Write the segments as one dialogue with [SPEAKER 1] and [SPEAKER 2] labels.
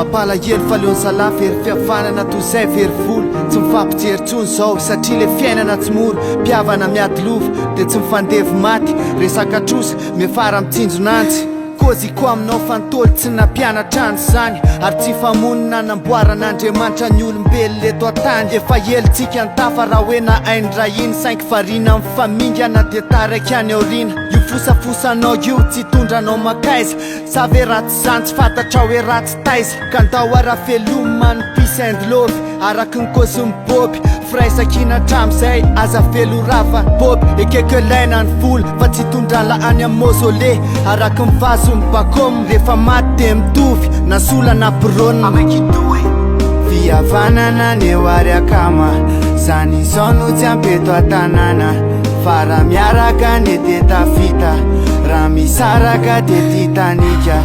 [SPEAKER 1] mampalahelo faleony salafy ery fihavanana toy izay very folo tsy mifampijery tsony zao satria le fiainana tsy mora mpiavana miady lova dia tsy mifandevy maty resaka trosa miafara mitsinjonantsy kozy ko aminao fantolo tsy nampianatra any zany ary tsy famonina namboaran'Andriamanitra ny olombelona eto an-tany efa elontsika ntafa raha hoe na aindrahiny saingy varina amin'ny famingana dia taraiky any aorina io fosafosanao io tsy tondranao makaiza sa ve ratsy zany tsy fantatra hoe ratsy taiza ka ndao arafelomany peace and love araky ny kozy miboby firaisakina hatramizay aza felo rafa boby ekekelaina ny vola fa tsy tondrala any amin'ny mausolé araky mivazo mibakomy rehefa maty dia mitovy na sola na pirona fihavanana ny eo ary akama zany izao no tsy ampeto an-tanàna fa raha miaraka ny dia tafita raha misaraka dia titanika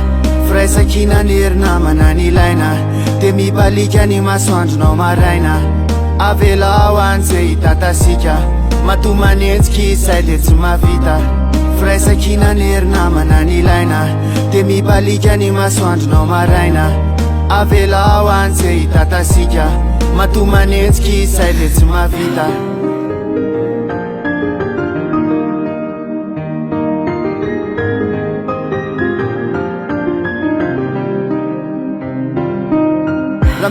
[SPEAKER 1] firaisakina ny herinamana ny ilaina dia mibalika ny masoandronao maraina avela ao an'izay hitatasika matomanentsika izay dia tsy mavita firaisakina ny herinamana ny ilaina dia mibalika ny masoandronao maraina avela ao an'izay hitatasika matomanentsika izay dia tsy mavita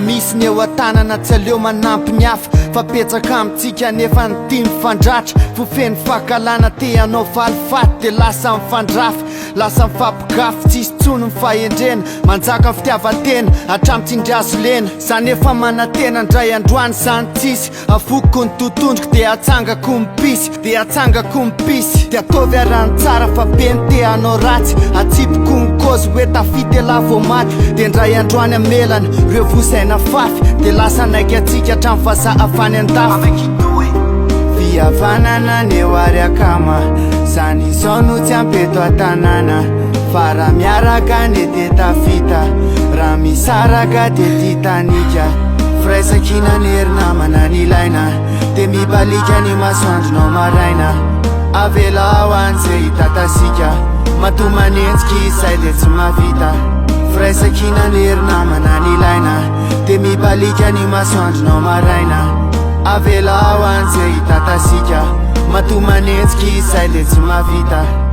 [SPEAKER 1] misy ny eo an-tanana tsy aleo manampy ny hafa fa petsaka amintsika nefa ny tia mifandratra fofeny fahakalana te anao falifaty dia lasa mifandrafa lasa mifampigafy tsisy tsony mifahendrena manjaka ny fitiavatena hatramitsindriazo lena zany efa manatena ndray androany zany tsisy avokoko ny totondriko dia atsangako mipisy dia atsangako mipisy dia ataovy arany tsara fa beny te anao ratsy atsipoko ny kozy hoe tafity ela vo maty dia ndray androany amelana reo vosaina fafy dia lasa naiky atsika hatramy vaza afany an-dafy fihavanana ny eo ary akama zany izao no tsy ampeto an-tanàna fa raha miaraka ny dia tafita raha misaraka dia titanika firaisakina ny herinamana ny ilaina dia mibalika ny masoandronao maraina avela ao an'izay hitatasika matomanentsika izay dia tsy mavita firaisakina ny herinamana ny ilaina dia mibalika ny masoandronao maraina avela ao an'izay hitatasika matomanentsika izay dia tsy mavita